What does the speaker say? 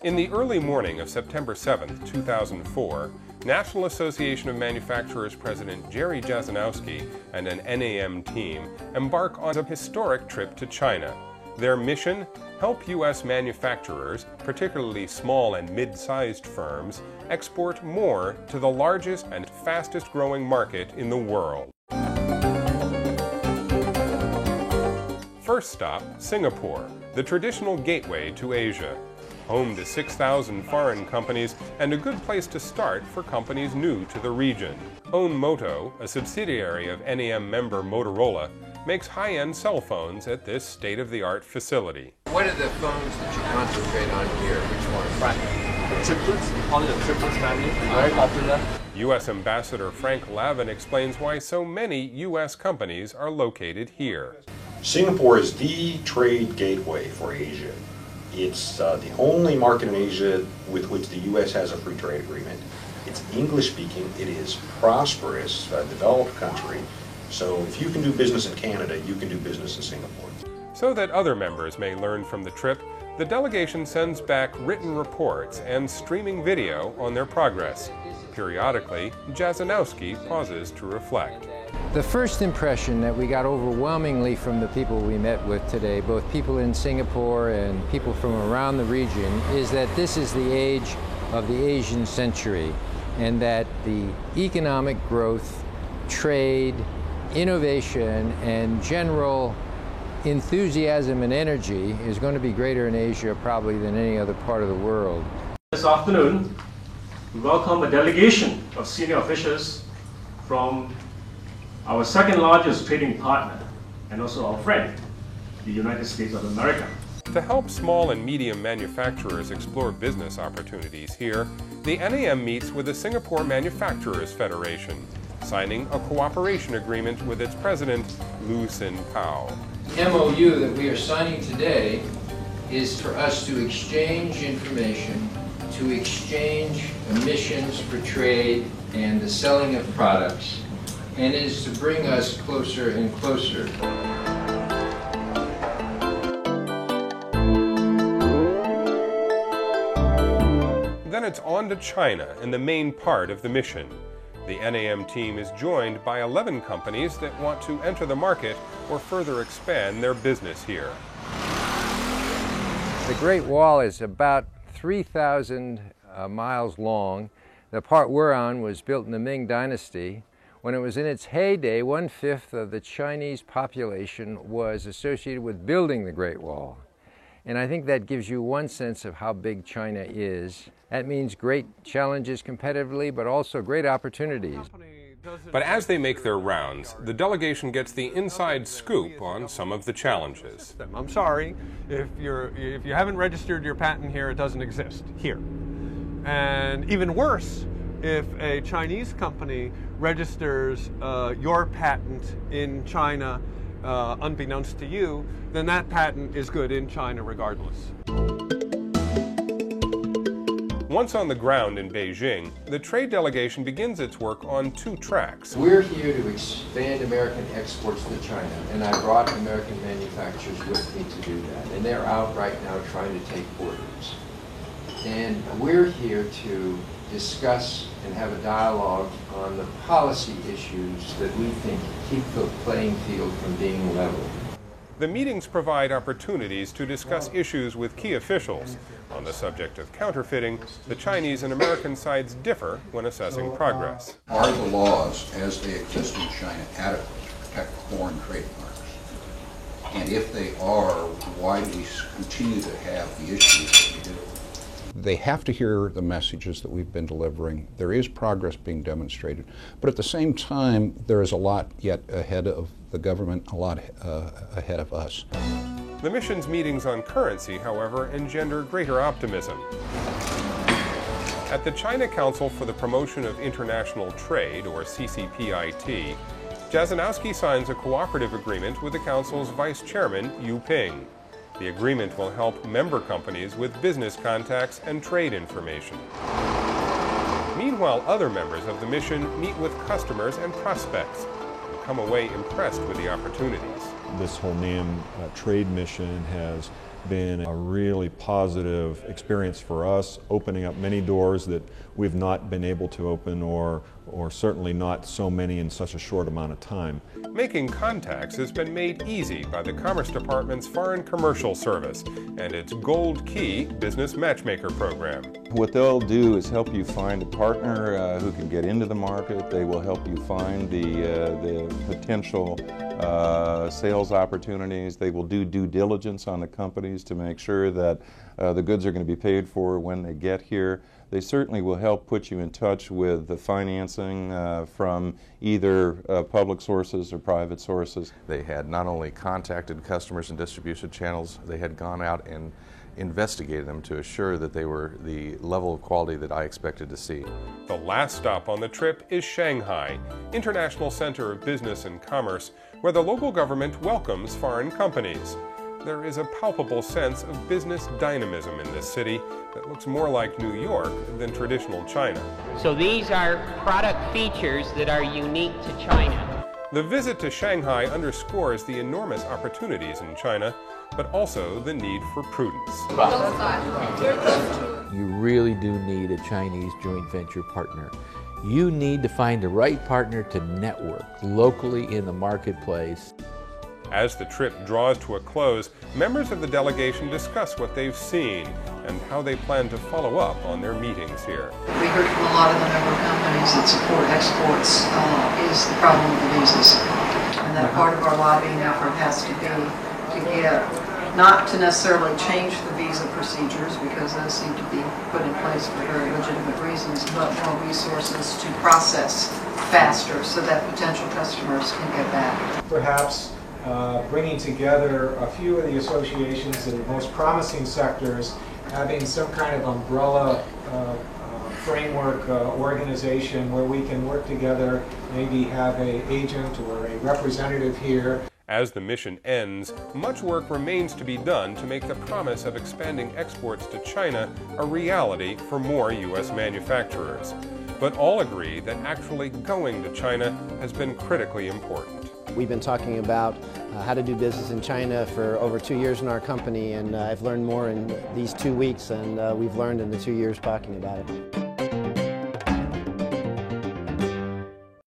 In the early morning of September 7, 2004, National Association of Manufacturers President Jerry Jasanowski and an NAM team embark on a historic trip to China. Their mission? Help U.S. manufacturers, particularly small and mid-sized firms, export more to the largest and fastest-growing market in the world. First stop, Singapore, the traditional gateway to Asia. Home to 6,000 foreign companies and a good place to start for companies new to the region. Onmoto, a subsidiary of NAM member Motorola, makes high-end cell phones at this state-of-the-art facility. What are the phones that you concentrate on here? Which ones? Triplets, probably the triplets family, very popular. U.S. Ambassador Frank Lavin explains why so many U.S. companies are located here. Singapore is the trade gateway for Asia. It's the only market in Asia with which the U.S. has a free trade agreement. It's English-speaking, it is prosperous, developed country. So if you can do business in Canada, you can do business in Singapore. So that other members may learn from the trip, the delegation sends back written reports and streaming video on their progress. Periodically, Jasanowski pauses to reflect. The first impression that we got overwhelmingly from the people we met with today, both people in Singapore and people from around the region, is that this is the age of the Asian century, and that the economic growth, trade, innovation, and general enthusiasm and energy is going to be greater in Asia probably than any other part of the world. This afternoon, we welcome a delegation of senior officials from our second largest trading partner and also our friend, the United States of America. To help small and medium manufacturers explore business opportunities here, the NAM meets with the Singapore Manufacturers Federation, signing a cooperation agreement with its president, Lu Sin Pao. The MOU that we are signing today is for us to exchange information, to exchange emissions for trade and the selling of products, and is to bring us closer and closer. Then it's on to China and the main part of the mission. The NAM team is joined by 11 companies that want to enter the market or further expand their business here. The Great Wall is about 3,000 miles long. The part we're on was built in the Ming Dynasty. When it was in its heyday, 1/5 of the Chinese population was associated with building the Great Wall. And I think that gives you one sense of how big China is. That means great challenges competitively, but also great opportunities. But as they make their rounds, the delegation gets the inside scoop on some of the challenges. I'm sorry, if you haven't registered your patent here, it doesn't exist here. And even worse, if a Chinese company registers your patent in China unbeknownst to you, then that patent is good in China regardless. Once on the ground in Beijing, the trade delegation begins its work on 2 tracks. We're here to expand American exports to China, and I brought American manufacturers with me to do that. And they're out right now trying to take orders. And we're here to discuss and have a dialogue on the policy issues that we think keep the playing field from being level. The meetings provide opportunities to discuss issues with key officials. On the subject of counterfeiting, the Chinese and American sides differ when assessing progress. Are the laws as they exist in China adequate to protect foreign trademarks? And if they are, why do we continue to have the issues that we do? They have to hear the messages that we've been delivering. There is progress being demonstrated, but at the same time, there is a lot yet ahead of the government, a lot ahead of us. The mission's meetings on currency, however, engender greater optimism. At the China Council for the Promotion of International Trade, or CCPIT, Jasanowski signs a cooperative agreement with the Council's Vice Chairman, Yu Ping. The agreement will help member companies with business contacts and trade information. Meanwhile, other members of the mission meet with customers and prospects and come away impressed with the opportunities. This whole NAM trade mission has been a really positive experience for us, opening up many doors that we've not been able to open, or certainly not so many in such a short amount of time. Making contacts has been made easy by the Commerce Department's Foreign Commercial Service and its Gold Key Business Matchmaker program. What they'll do is help you find a partner who can get into the market. They will help you find the potential sales opportunities. They will do due diligence on the companies to make sure that the goods are going to be paid for when they get here. They certainly will help put you in touch with the financing from either public sources or private sources. They had not only contacted customers and distribution channels, they had gone out and investigated them to assure that they were the level of quality that I expected to see. The last stop on the trip is Shanghai, International Center of Business and Commerce, where the local government welcomes foreign companies. There is a palpable sense of business dynamism in this city that looks more like New York than traditional China. So these are product features that are unique to China. The visit to Shanghai underscores the enormous opportunities in China, but also the need for prudence. You really do need a Chinese joint venture partner. You need to find the right partner to network locally in the marketplace. As the trip draws to a close, members of the delegation discuss what they've seen and how they plan to follow up on their meetings here. We heard from a lot of the member companies that support exports is the problem with the visas. And that part of our lobbying effort has to be to get, not to necessarily change the visa procedures, because those seem to be put in place for very legitimate reasons, but more resources to process faster so that potential customers can get back. Perhaps bringing together a few of the associations in the most promising sectors, having some kind of umbrella framework organization where we can work together, maybe have an agent or a representative here. As the mission ends, much work remains to be done to make the promise of expanding exports to China a reality for more U.S. manufacturers. But all agree that actually going to China has been critically important. We've been talking about how to do business in China for over 2 years in our company, and I've learned more in these 2 weeks than we've learned in the 2 years talking about it.